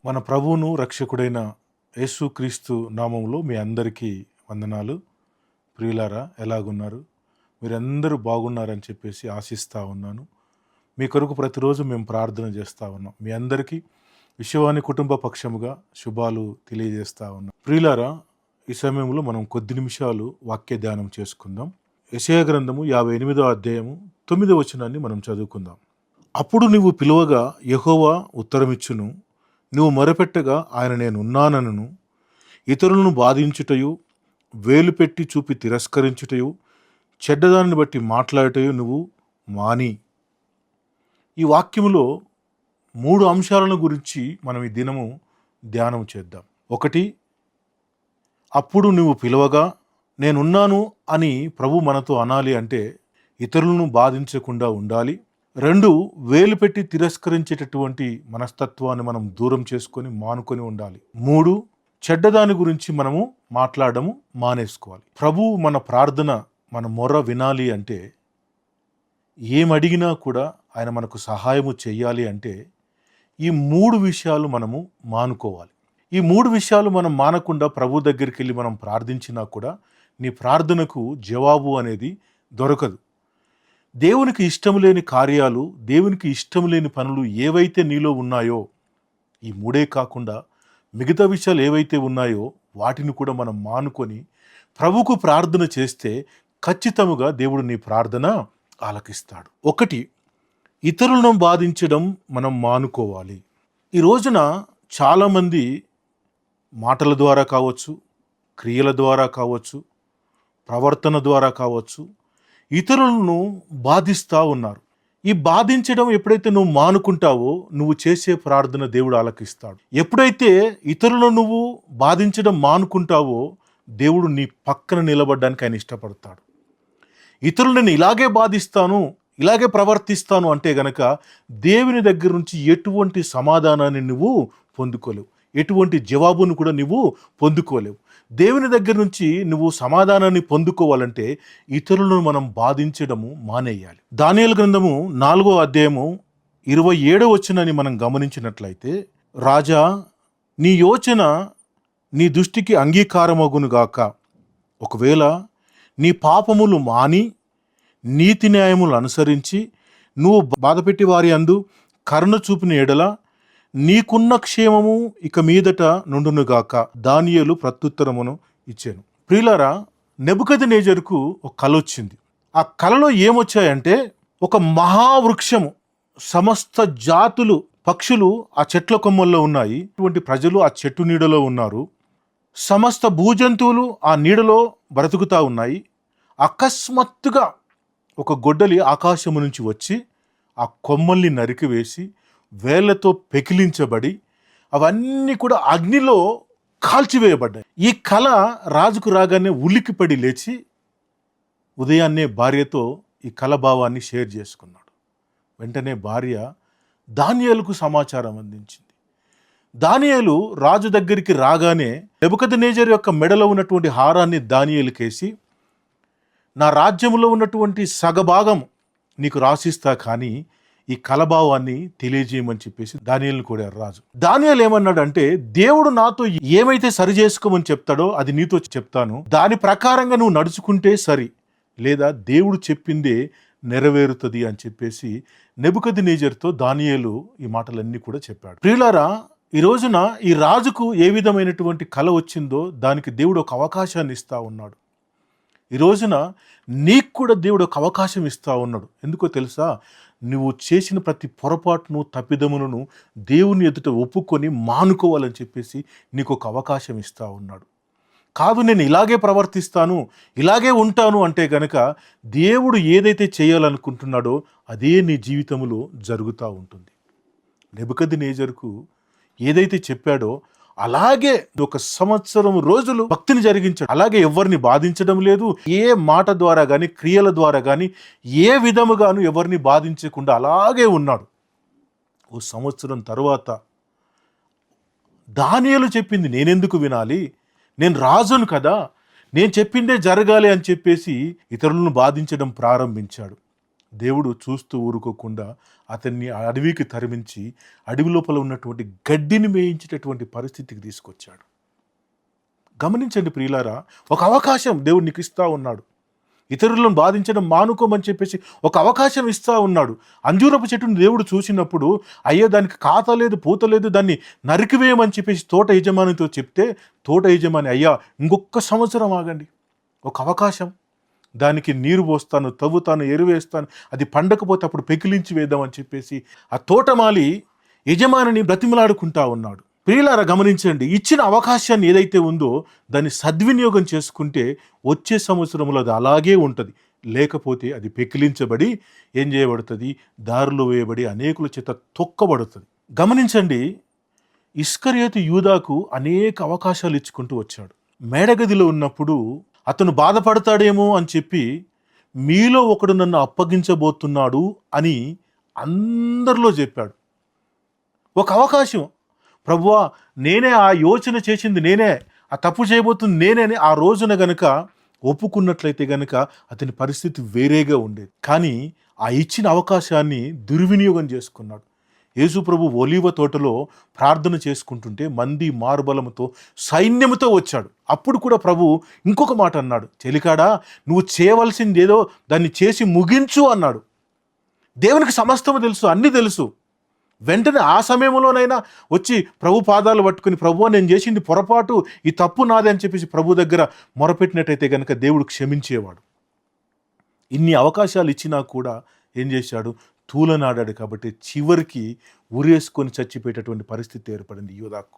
మన ప్రభువును రక్షకుడైన యేసుక్రీస్తు నామములో మీ అందరికీ వందనాలు. ప్రియులారా, ఎలాగున్నారు? మీరందరూ బాగున్నారని చెప్పేసి ఆశిస్తూ ఉన్నాను. మీ కొరకు ప్రతిరోజు మేము ప్రార్థన చేస్తూ ఉన్నాం. మీ అందరికీ విశ్వవాణి కుటుంబ పక్షముగా శుభాలు తెలియజేస్తూ ఉన్నాం. ప్రియులారా, ఈ సమయంలో మనం కొద్ది నిమిషాలు వాక్య ధ్యానం చేసుకుందాం. యెషయా గ్రంథము 58వ అధ్యాయము 9వ వచనాన్ని మనం చదువుకుందాం. అప్పుడు నువ్వు పిలువగా యెహోవా ఉత్తరమిచ్చును, నువ్వు మొరపెట్టగా ఆయన నేనున్నానను. ఇతరులను బాధించుటయు, వేలు పెట్టి చూపి తిరస్కరించుటయు, చెడ్డదానిని బట్టి మాట్లాడటయు నువ్వు మాని. ఈ వాక్యములో 3 అంశాలను గురించి మనం ఈ దినము ధ్యానం చేద్దాం. 1, అప్పుడు నువ్వు పిలవగా నేనున్నాను అని ప్రభు మనతో అనాలి అంటే ఇతరులను బాధించకుండా ఉండాలి. 2, వేలు పెట్టి తిరస్కరించేటటువంటి మనస్తత్వాన్ని మనం దూరం చేసుకొని మానుకొని ఉండాలి. 3, చెడ్డదాని గురించి మనము మాట్లాడము మానేసుకోవాలి. ప్రభువు మన ప్రార్థన, మన మొర్ర వినాలి అంటే, ఏమడిగినా కూడా ఆయన మనకు సహాయము చెయ్యాలి అంటే ఈ 3 విషయాలు మనము మానుకోవాలి. ఈ 3 విషయాలు మనం మానకుండా ప్రభు దగ్గరికి వెళ్ళి మనం ప్రార్థించినా కూడా నీ ప్రార్థనకు జవాబు అనేది దొరకదు. దేవునికి ఇష్టం లేని కార్యాలు, దేవునికి ఇష్టం లేని పనులు ఏవైతే నీలో ఉన్నాయో, ఈ 3 కాకుండా మిగతా విషయాలు ఏవైతే ఉన్నాయో వాటిని కూడా మనం మానుకొని ప్రభుకు ప్రార్థన చేస్తే ఖచ్చితముగా దేవుడు నీ ప్రార్థన ఆలకిస్తాడు. 1, ఇతరులను బాధించడం మనం మానుకోవాలి. ఈ రోజున చాలామంది మాటల ద్వారా కావచ్చు, క్రియల ద్వారా కావచ్చు, ప్రవర్తన ద్వారా కావచ్చు, ఇతరులను బాధిస్తూ ఉన్నారు. ఈ బాధించడం ఎప్పుడైతే నువ్వు మానుకుంటావో నువ్వు చేసే ప్రార్థన దేవుడు ఆలకిస్తాడు. ఎప్పుడైతే ఇతరులను నువ్వు బాధించడం మానుకుంటావో దేవుడు నీ పక్కన నిలబడడానికి ఆయన ఇష్టపడతాడు. ఇతరులను నేను ఇలాగే బాధిస్తాను, ఇలాగే ప్రవర్తిస్తాను అంటే గనక దేవుని దగ్గర నుంచి ఎటువంటి సమాధానాన్ని నువ్వు పొందుకోలేవు, ఎటువంటి జవాబును కూడా నువ్వు పొందుకోలేవు. దేవుని దగ్గర నుంచి నువ్వు సమాధానాన్ని పొందుకోవాలంటే ఇతరులను మనం బాధించడము మానేయాలి. దానియేలు గ్రంథము 4వ అధ్యాయము 27వ వచనాన్ని మనం గమనించినట్లయితే, రాజా, నీ యోచన నీ దృష్టికి అంగీకారమగునుగాక. ఒకవేళ నీ పాపములు మాని నీతి న్యాయములు అనుసరించి నువ్వు బాధపెట్టి వారి అందు కరుణ చూపిన ఎడల నీకున్న క్షేమము ఇక మీదట నుండునుగాక. దానియేలు ప్రత్యుత్తరమును ఇచ్చాను. ప్రియులారా, నెబుకద్నెజరుకు ఒక కల వచ్చింది. ఆ కలలో ఏమొచ్చాయంటే, ఒక మహావృక్షము, సమస్త జాతులు పక్షులు ఆ చెట్ల కొమ్మల్లో ఉన్నాయి, ఇటువంటి ప్రజలు ఆ చెట్టు నీడలో ఉన్నారు, సమస్త భూజంతువులు ఆ నీడలో బ్రతుకుతా ఉన్నాయి. అకస్మాత్తుగా ఒక గొడ్డలి ఆకాశము నుంచి వచ్చి ఆ కొమ్మల్ని నరికివేసి వేళ్లతో పెకిలించబడి అవన్నీ కూడా అగ్నిలో కాల్చివేయబడ్డాయి. ఈ కళ రాజుకు రాగానే ఉలిక్కిపడి లేచి ఉదయాన్నే భార్యతో ఈ కళ భావాన్ని షేర్ చేసుకున్నాడు. వెంటనే భార్య దానియేలుకు సమాచారం అందించింది. దానియేలు రాజు దగ్గరికి రాగానే నెబుకద్నెజరు యొక్క మెడలో ఉన్నటువంటి హారాన్ని దానియేలుకేసి, నా రాజ్యంలో ఉన్నటువంటి సగభాగం నీకు రాసిస్తా, కానీ ఈ కలభావాన్ని తెలియజేయమని చెప్పేసి దానియేలును కోరారు రాజు. దానియేలు ఏమన్నాడంటే, దేవుడు నాతో ఏమైతే సరి చేసుకోమని చెప్తాడో అది నీతో చెప్తాను, దాని ప్రకారంగా నువ్వు నడుచుకుంటే సరి, లేదా దేవుడు చెప్పిందే నెరవేరుతుంది అని చెప్పేసి నెబుకద్నెజరుతో దానియేలు ఈ మాటలన్నీ కూడా చెప్పాడు. ప్రియులారా, ఈ రోజున ఈ రాజుకు ఏ విధమైనటువంటి కల వచ్చిందో దానికి దేవుడు ఒక అవకాశాన్ని ఇస్తా ఉన్నాడు. ఈ రోజున నీకు కూడా దేవుడు ఒక అవకాశం ఇస్తా ఉన్నాడు. ఎందుకో తెలుసా? నువ్వు చేసిన ప్రతి పొరపాటును, తప్పిదములను దేవుని ఎదుట ఒప్పుకొని మానుకోవాలని చెప్పేసి నీకు ఒక అవకాశం ఇస్తా ఉన్నాడు. కాదు, నేను ఇలాగే ప్రవర్తిస్తాను, ఇలాగే ఉంటాను అంటే గనక దేవుడు ఏదైతే చేయాలనుకుంటున్నాడో అదే నీ జీవితంలో జరుగుతూ ఉంటుంది. నెబుకద్నెజరుకు ఏదైతే చెప్పాడో అలాగే 1 సంవత్సరం రోజులు భక్తిని జరిగించాడు. అలాగే ఎవరిని బాధించడం లేదు, ఏ మాట ద్వారా కానీ, క్రియల ద్వారా కానీ, ఏ విధముగాను ఎవరిని బాధించకుండా అలాగే ఉన్నాడు. 1 సంవత్సరం తరువాత దానియేలు చెప్పింది నేనెందుకు వినాలి, నేను రాజును కదా, నేను చెప్పిందే జరగాలి అని చెప్పేసి ఇతరులను బాధించడం ప్రారంభించాడు. దేవుడు చూస్తూ ఊరుకోకుండా అతన్ని అడవికి తరిమించి అడవి లోపల ఉన్నటువంటి గడ్డిని మేయించేటటువంటి పరిస్థితికి తీసుకొచ్చాడు. గమనించండి ప్రియులారా, ఒక అవకాశం దేవుడు నీకు ఇస్తా ఉన్నాడు. ఇతరులను బాధించడం మానుకోమని చెప్పేసి ఒక అవకాశం ఇస్తా ఉన్నాడు. అంజూరపు చెట్టును దేవుడు చూసినప్పుడు అయ్యో దానికి కాత లేదు, పూత లేదు, దాన్ని నరికివేయమని చెప్పేసి తోట యజమానితో చెప్తే తోట యజమాని అయ్యా ఇంకొక సంవత్సరం ఆగండి, ఒక అవకాశం, దానికి నీరు పోస్తాను, తవ్వుతాను, ఎరువేస్తాను, అది పండకపోతే అప్పుడు పెకిలించి వేద్దామని చెప్పేసి ఆ తోటమాలి యజమానిని బ్రతిమలాడుకుంటా ఉన్నాడు. ప్రియులారా గమనించండి, ఇచ్చిన అవకాశాన్ని ఏదైతే ఉందో దాన్ని సద్వినియోగం చేసుకుంటే వచ్చే సంవత్సరంలో అది అలాగే ఉంటుంది. లేకపోతే అది పెకిలించబడి ఏం చేయబడుతుంది, దారిలో వేయబడి అనేకుల చేత తొక్కబడుతుంది. గమనించండి, ఇస్కరియోతు యూదాకు అనేక అవకాశాలు ఇచ్చుకుంటూ వచ్చాడు. మేడగదిలో ఉన్నప్పుడు అతను బాధపడతాడేమో అని చెప్పి మీలో ఒకడు నన్ను అప్పగించబోతున్నాడు అని అందరిలో చెప్పాడు. ఒక అవకాశం, ప్రభువా నేనే ఆ యోచన చేసింది, నేనే ఆ తప్పు చేయబోతుంది నేనే అని ఆ రోజున గనుక ఒప్పుకున్నట్లయితే గనుక అతని పరిస్థితి వేరేగా ఉండేది. కానీ ఆ ఇచ్చిన అవకాశాన్ని దుర్వినియోగం చేసుకున్నాడు. యేసు ప్రభు ఒలీవ తోటలో ప్రార్థన చేసుకుంటుంటే మంది మారుబలముతో సైన్యముతో వచ్చాడు. అప్పుడు కూడా ప్రభు ఇంకొక మాట అన్నాడు, చెలికాడా నువ్వు చేయవలసింది ఏదో దాన్ని చేసి ముగించు అన్నాడు. దేవునికి సమస్తము తెలుసు, అన్నీ తెలుసు. వెంటనే ఆ సమయంలోనైనా వచ్చి ప్రభు పాదాలు పట్టుకుని ప్రభువా నేను చేసింది పొరపాటు, ఈ తప్పు నాదే అని చెప్పేసి ప్రభు దగ్గర మొరపెట్టినట్టయితే కనుక దేవుడు క్షమించేవాడు. ఇన్ని అవకాశాలు ఇచ్చినా కూడా ఏం చేశాడు, తూలనాడాడు. కాబట్టి చివరికి ఉరేసుకొని చచ్చిపోయేటటువంటి పరిస్థితి ఏర్పడింది యూదాకు.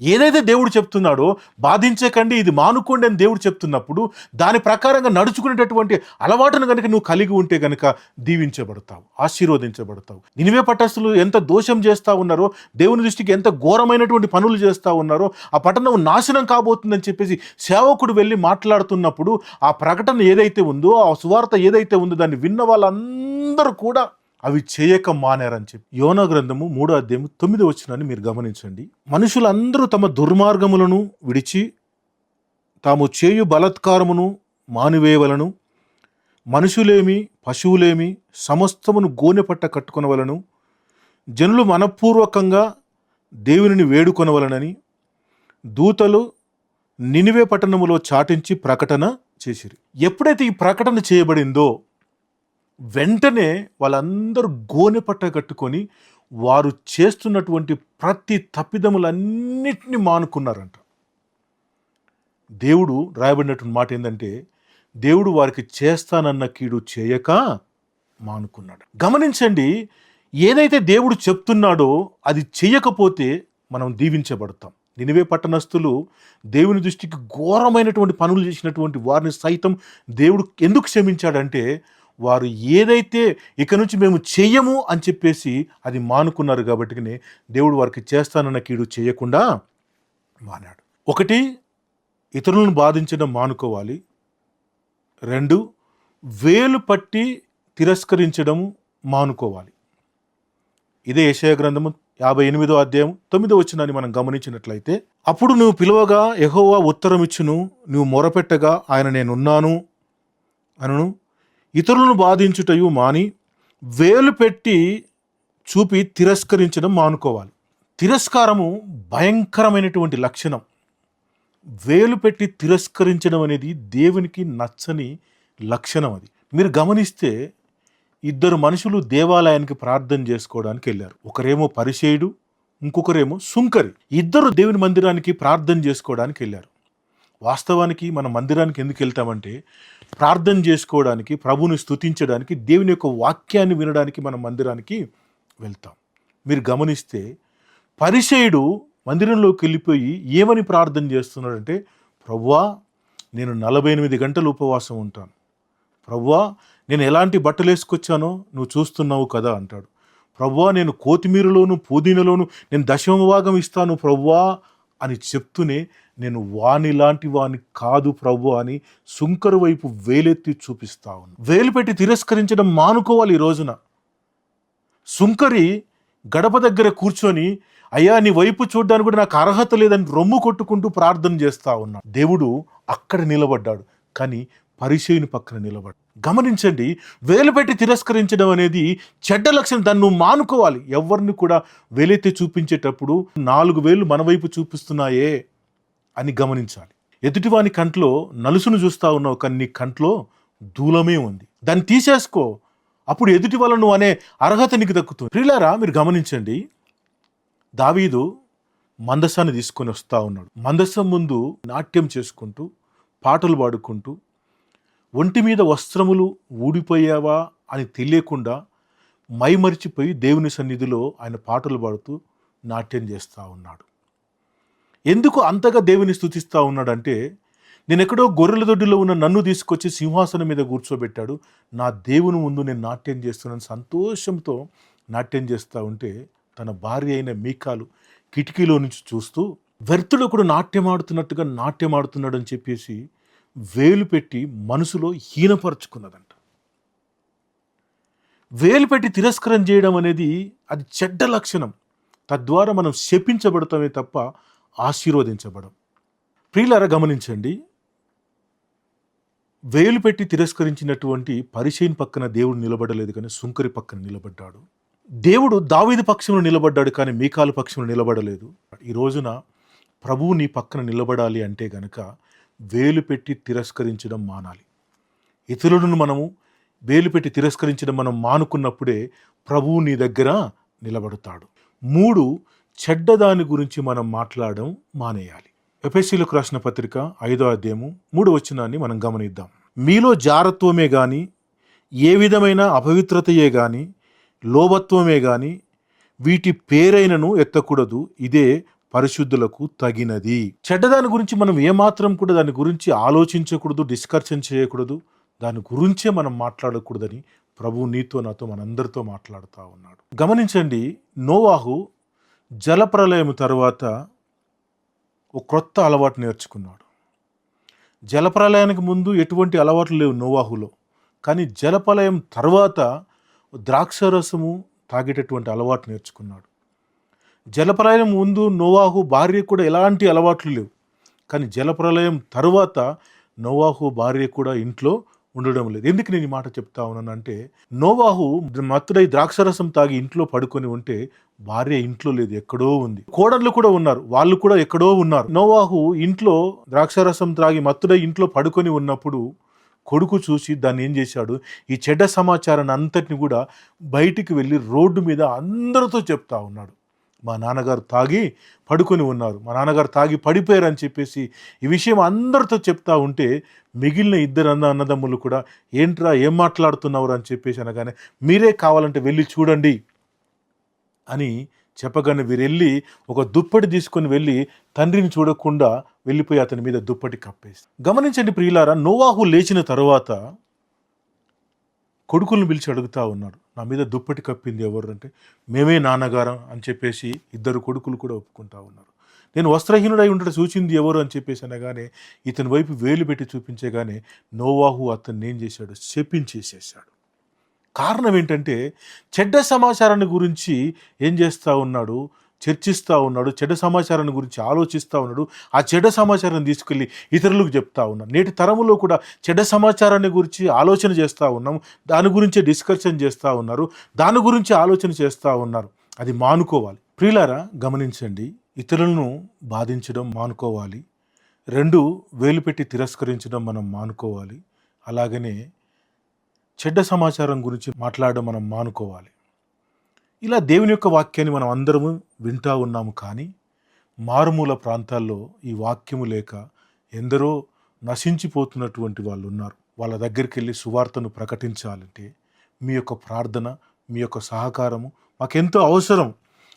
ఏదైతే దేవుడు చెప్తున్నాడో బాధించకండి, ఇది మానుకోండి అని దేవుడు చెప్తున్నప్పుడు దాని ప్రకారంగా నడుచుకునేటటువంటి అలవాటును కనుక నువ్వు కలిగి ఉంటే కనుక దీవించబడతావు, ఆశీర్వదించబడతావు. నినివే పట్టణస్థులు ఎంత దోషం చేస్తూ ఉన్నారో, దేవుని దృష్టికి ఎంత ఘోరమైనటువంటి పనులు చేస్తూ ఉన్నారో, ఆ పట్టణం నాశనం కాబోతుందని చెప్పేసి సేవకుడు వెళ్ళి మాట్లాడుతున్నప్పుడు ఆ ప్రకటన ఏదైతే ఉందో, ఆ సువార్త ఏదైతే ఉందో దాన్ని విన్న వాళ్ళందరూ కూడా అవి చేయక మానేరని చెప్పి యోనా గ్రంథము 3వ అధ్యాయం 9వ వచనాన్ని మీరు గమనించండి. మనుషులందరూ తమ దుర్మార్గములను విడిచి తాము చేయు బలాత్కారమును మానివేయవలను, మనుషులేమి పశువులేమి సమస్తమును గోనెపట్ట కట్టుకొనవలను, జనులు మనపూర్వకంగా దేవునిని వేడుకొనవలనని దూతలు నినివే పట్టణములో చాటించి ప్రకటన చేసిరి. ఎప్పుడైతే ఈ ప్రకటన చేయబడిందో వెంటనే వాళ్ళందరూ గోనెపట్ట కట్టుకొని వారు చేస్తున్నటువంటి ప్రతి తప్పిదములన్నిటినీ మానుకున్నారంట. దేవుడు రాయబడినటువంటి మాట ఏంటంటే దేవుడు వారికి చేస్తానన్న కీడు చేయక మానుకున్నాడు. గమనించండి, ఏదైతే దేవుడు చెప్తున్నాడో అది చేయకపోతే మనం దీవించబడతాం. నినివే పట్టణస్థులు దేవుని దృష్టికి ఘోరమైనటువంటి పనులు చేసినటువంటి వారిని సైతం దేవుడు ఎందుకు క్షమించాడంటే వారు ఏదైతే ఇక నుంచి మేము చెయ్యము అని చెప్పేసి అది మానుకున్నారు. కాబట్టి దేవుడు వారికి చేస్తానన్న కీడు చేయకుండా మానాడు. 1, ఇతరులను బాధించడం మానుకోవాలి. 2, వేలు పట్టి తిరస్కరించడం మానుకోవాలి. ఇదే యెషయా గ్రంథము 58వ అధ్యాయం 9వ వచనాన్ని మనం గమనించినట్లయితే, అప్పుడు నువ్వు పిలువగా యెహోవా ఉత్తరం ఇచ్చును, నువ్వు మొరపెట్టగా ఆయన నేనున్నాను అనును. ఇతరులను బాధించుటయు మాని వేలు పెట్టి చూపి తిరస్కరించడం మానుకోవాలి. తిరస్కారము భయంకరమైనటువంటి లక్షణం. వేలు పెట్టి తిరస్కరించడం అనేది దేవునికి నచ్చని లక్షణం. అది మీరు గమనిస్తే 2 మనుషులు దేవాలయానికి ప్రార్థన చేసుకోవడానికి వెళ్ళారు. ఒకరేమో పరిసయ్యుడు, ఇంకొకరేమో సుంకరి. 2 దేవుని మందిరానికి ప్రార్థన చేసుకోవడానికి వెళ్ళారు. వాస్తవానికి మనం మందిరానికి ఎందుకు వెళ్తామంటే ప్రార్థన చేసుకోవడానికి, ప్రభుని స్తుతించడానికి, దేవుని యొక్క వాక్యాన్ని వినడానికి మనం మందిరానికి వెళ్తాం. మీరు గమనిస్తే పరిసయ్యుడు మందిరంలోకి వెళ్ళిపోయి ఏమని ప్రార్థన చేస్తున్నాడంటే, ప్రభువా నేను 48 గంటలు ఉపవాసం ఉంటాను, ప్రభువా నేను ఎలాంటి బట్టలు వేసుకొచ్చానో నువ్వు చూస్తున్నావు కదా అంటాడు. ప్రభువా నేను కొత్తిమీరలోను పుదీనలోను నేను 10వ భాగం ఇస్తాను ప్రభువా అని చెప్తూనే నేను వానిలాంటి వాని కాదు ప్రభు అని సుంకరు వైపు వేలెత్తి చూపిస్తా ఉన్నాను. వేలు పెట్టి తిరస్కరించడం మానుకోవాలి. ఈ రోజున సుంకరి గడప దగ్గర కూర్చొని అయ్యా నీ వైపు చూడడానికి కూడా నాకు అర్హత లేదని రొమ్ము కొట్టుకుంటూ ప్రార్థన చేస్తా ఉన్నాడు. దేవుడు అక్కడ నిలబడ్డాడు, కానీ పరిచయుని పక్కన నిలబడు. గమనించండి, వేలు పెట్టి తిరస్కరించడం అనేది చెడ్డ లక్షణం. దాన్ని నువ్వు మానుకోవాలి. ఎవరిని కూడా వేలెత్తి చూపించేటప్పుడు 4 వేలు మన వైపు చూపిస్తున్నాయే అని గమనించాలి. ఎదుటివాని కంట్లో నలుసును చూస్తా ఉన్నావు, కానీ నీ కంట్లో దూలమే ఉంది. దాన్ని తీసేసుకో. అప్పుడు ఎదుటి వాళ్ళను అనే అర్హత నీకు దక్కుతుంది. ప్రియులారా, మీరు గమనించండి, దావీదు మందసాన్ని తీసుకొని వస్తూ ఉన్నాడు. మందసం ముందు నాట్యం చేసుకుంటూ, పాటలు పాడుకుంటూ, ఒంటి మీద వస్త్రములు ఊడిపోయావా అని తెలియకుండా మైమరిచిపోయి దేవుని సన్నిధిలో ఆయన పాటలు పాడుతూ నాట్యం చేస్తూ ఉన్నాడు. ఎందుకు అంతగా దేవుని స్తుతిస్తూ ఉన్నాడంటే, నేను ఎక్కడో గొర్రెల దొడ్డిలో ఉన్న నన్ను తీసుకొచ్చి సింహాసనం మీద కూర్చోబెట్టాడు, నా దేవుని ముందు నేను నాట్యం చేస్తున్నాను సంతోషంతో నాట్యం చేస్తూ ఉంటే, తన భార్య అయిన మీకాలు కిటికీలో నుంచి చూస్తూ వ్యర్థుడు కూడా నాట్యమాడుతున్నట్టుగా నాట్యమాడుతున్నాడు అని చెప్పేసి వేలు పెట్టి మనసులో హీనపరుచుకున్నదంట. వేలు పెట్టి తిరస్కారం చేయడం అనేది అది చెడ్డ లక్షణం. తద్వారా మనం శపించబడతామే తప్ప ఆశీర్వదించబడం. ప్రియులారా, గమనించండి, వేలు పెట్టి తిరస్కరించినటువంటి పరిచయం పక్కన దేవుడు నిలబడలేదు, కానీ సుంకరి పక్కన నిలబడ్డాడు. దేవుడు దావీదు పక్షంలో నిలబడ్డాడు, కానీ మీకాలు పక్షంలో నిలబడలేదు. ఈ రోజున ప్రభువు నీ పక్కన నిలబడాలి అంటే గనక వేలు పెట్టి తిరస్కరించడం మానాలి. ఇతరులను మనము వేలు పెట్టి తిరస్కరించడం మనం మానుకున్నప్పుడే ప్రభువు నీ దగ్గర నిలబడతాడు. 3, చెడ్డదాని గురించి మనం మాట్లాడడం మానేయాలి. ఎఫెసీయులకు రాసిన పత్రిక 5వ అధ్యాయము 3వ వచనాన్ని మనం గమనిద్దాం. మీలో జారత్వమే గాని, ఏ విధమైన అపవిత్రతయే గాని, లోభత్వమే గాని వీటి పేరైనను ఎత్తకూడదు, ఇదే పరిశుద్ధులకు తగినది. చెడ్డదాని గురించి మనం ఏమాత్రం కూడా దాని గురించి ఆలోచించకూడదు, డిస్కషన్ చేయకూడదు, దాని గురించే మనం మాట్లాడకూడదని ప్రభువు నీతో నాతో మనందరితో మాట్లాడుతూ ఉన్నాడు. గమనించండి, నోవాహు జలప్రలయం తర్వాత ఒక క్రొత్త అలవాటు నేర్చుకున్నాడు. జలప్రలయానికి ముందు ఎటువంటి అలవాట్లు లేవు నోవాహులో, కానీ జలప్రలయం తర్వాత ద్రాక్షరసము తాగేటటువంటి అలవాటు నేర్చుకున్నాడు. జలప్రలయం ముందు నోవాహు భార్య కూడా ఎలాంటి అలవాట్లు లేవు, కానీ జలప్రలయం తర్వాత నోవాహు భార్య కూడా ఇంట్లో ఉండడం లేదు. ఎందుకు నేను ఈ మాట చెప్తా ఉన్నానంటే, నోవాహు మత్తుడై ద్రాక్షరసం తాగి ఇంట్లో పడుకొని ఉంటే భార్య ఇంట్లో లేదు, ఎక్కడో ఉంది. కోడళ్ళు కూడా ఉన్నారు, వాళ్ళు కూడా ఎక్కడో ఉన్నారు. నోవాహు ఇంట్లో ద్రాక్షరసం త్రాగి మత్తుడై ఇంట్లో పడుకొని ఉన్నప్పుడు కొడుకు చూసి దాన్ని ఏం చేశాడు, ఈ చెడ్డ సమాచారాన్ని అంతటిని కూడా బయటికి వెళ్ళి రోడ్డు మీద అందరితో చెప్తా ఉన్నాడు. మా నాన్నగారు తాగి పడుకొని ఉన్నారు, మా నాన్నగారు తాగి పడిపోయారు అని చెప్పేసి ఈ విషయం అందరితో చెప్తా ఉంటే మిగిలిన 2 అన్నదమ్ములు కూడా ఏంట్రా ఏం మాట్లాడుతున్నారు అని చెప్పేసి అనగానే, మీరే కావాలంటే వెళ్ళి చూడండి అని చెప్పగానే వీరెళ్ళి ఒక దుప్పటి తీసుకొని వెళ్ళి తండ్రిని చూడకుండా వెళ్ళిపోయి అతని మీద దుప్పటి కప్పేసి. గమనించండి ప్రియులారా, నోవాహు లేచిన తర్వాత కొడుకులను పిలిచి అడుగుతా ఉన్నాడు, నా మీద దుప్పటి కప్పింది ఎవరు అంటే, మేమే నాన్నగారం అని చెప్పేసి 2 కొడుకులు కూడా ఒప్పుకుంటా ఉన్నారు. నేను వస్త్రహీనుడై ఉండడం సూచింది ఎవరు అని చెప్పేసి అనగానే ఇతని వైపు వేలు పెట్టి చూపించగానే నోవాహు అతన్ని ఏం చేశాడు, శపించేసేసాడు. కారణం ఏంటంటే, చెడ్డ సమాచారాన్ని గురించి ఏం చేస్తూ ఉన్నాడు, చర్చిస్తూ ఉన్నాడు, చెడ్డ సమాచారాన్ని గురించి ఆలోచిస్తూ ఉన్నాడు. ఆ చెడ్డ సమాచారాన్ని తీసుకెళ్ళి ఇతరులకు చెప్తా ఉన్నాడు. నేటి తరములో కూడా చెడ్డ సమాచారాన్ని గురించి ఆలోచన చేస్తూ ఉన్నాం, దాని గురించే డిస్కషన్ చేస్తూ ఉన్నారు, దాని గురించి ఆలోచన చేస్తూ ఉన్నారు. అది మానుకోవాలి. ప్రియులారా, గమనించండి, ఇతరులను బాధించడం మానుకోవాలి. 2, వేలు పెట్టి తిరస్కరించడం మనం మానుకోవాలి. అలాగనే చెడ్డ సమాచారం గురించి మాట్లాడడం మనం మానుకోవాలి. ఇలా దేవుని యొక్క వాక్యాన్ని మనం అందరము వింటూ ఉన్నాము, కానీ మారుమూల ప్రాంతాల్లో ఈ వాక్యము లేక ఎందరో నశించిపోతున్నటువంటి వాళ్ళు ఉన్నారు. వాళ్ళ దగ్గరికి వెళ్ళి సువార్తను ప్రకటించాలంటే మీ యొక్క ప్రార్థన, మీ యొక్క సహకారము మాకెంతో అవసరం.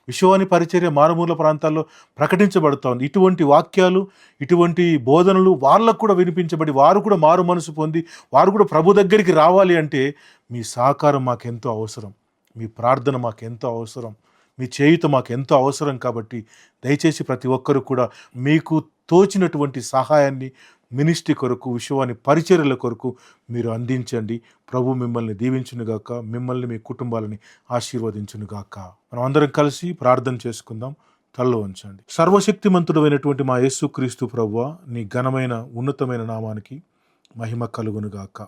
విశ్వాని పరిచర్య మారుమూల ప్రాంతాల్లో ప్రకటించబడుతూ ఉంది. ఇటువంటి వాక్యాలు, ఇటువంటి బోధనలు వాళ్ళకు కూడా వినిపించబడి వారు కూడా మారు మనసు పొంది వారు కూడా ప్రభు దగ్గరికి రావాలి అంటే మీ సహకారం మాకెంతో అవసరం, మీ ప్రార్థన మాకెంతో అవసరం, మీ చేయుత మాకెంతో అవసరం. కాబట్టి దయచేసి ప్రతి ఒక్కరు కూడా మీకు తోచినటువంటి సహాయాన్ని మినిస్ట్రీ కొరకు, విశ్వాని పరిచర్యల కొరకు మీరు అందించండి. ప్రభు మిమ్మల్ని దీవించునుగాక, మిమ్మల్ని మీ కుటుంబాలని ఆశీర్వదించునుగాక. మనం అందరం కలిసి ప్రార్థన చేసుకుందాం. తలలో ఉంచండి. సర్వశక్తిమంతుడు అయినటువంటి మా యేసుక్రీస్తు ప్రభువా, నీ ఘనమైన ఉన్నతమైన నామానికి మహిమ కలుగునుగాక.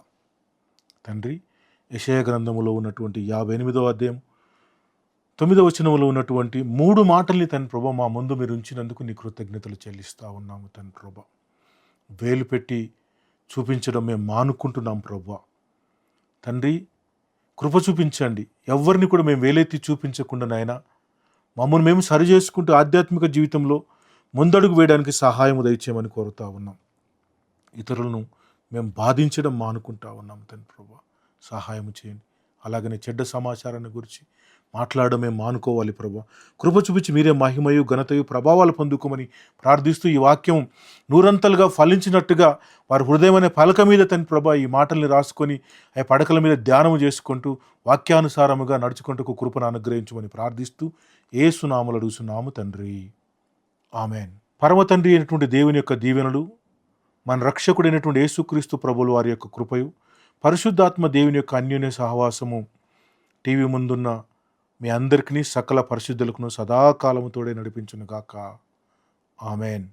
తండ్రి, యెషయా గ్రంథములో ఉన్నటువంటి 58వ అధ్యాయం 9వ వచనంలో ఉన్నటువంటి 3 మాటల్ని తండ్రి ప్రభా మా ముందు మీరు ఉంచినందుకు నీ కృతజ్ఞతలు చెల్లిస్తూ ఉన్నాము తండ్రి ప్రభా. వేలు పెట్టి చూపించడం మేము మానుకుంటున్నాం ప్రభా. తండ్రి, కృప చూపించండి. ఎవరిని కూడా మేము వేలెత్తి చూపించకుండా నాయన మమ్మల్ని మేము సరి చేసుకుంటూ ఆధ్యాత్మిక జీవితంలో ముందడుగు వేయడానికి సహాయం దయచేయమని కోరుతా ఉన్నాం. ఇతరులను మేము బాధించడం మానుకుంటా ఉన్నాం తండ్రి ప్రభా. సహాయం చేయండి. అలాగనే చెడ్డ సమాచారాన్ని గురించి మాట్లాడడం మేము మానుకోవాలి ప్రభా. కృప చూపించి మీరే మహిమయు ఘనతయు ప్రభావాలు పొందుకోమని ప్రార్థిస్తూ ఈ వాక్యం నూరంతలుగా ఫలించినట్టుగా వారి హృదయం అనే పలక మీద తండ్రి ప్రభా ఈ మాటల్ని రాసుకొని ఆ పడకల మీద ధ్యానం చేసుకుంటూ వాక్యానుసారముగా నడుచుకుంటూ కృపను అనుగ్రహించమని ప్రార్థిస్తూ యేసు నామములో అడుగుచున్నాము తండ్రి. ఆమెన్. పరమ తండ్రి అయినటువంటి దేవుని యొక్క దీవెనలు, మన రక్షకుడైనటువంటి యేసుక్రీస్తు ప్రభుల వారి యొక్క కృపయు, పరిశుద్ధాత్మ దేవుని యొక్క అన్యోన్య సహవాసము టీవీ ముందున్న మీ అందరికీ సకల పరిశుద్ధులకును సదాకాలము తోడే నడిపించును గాక. ఆమెన్.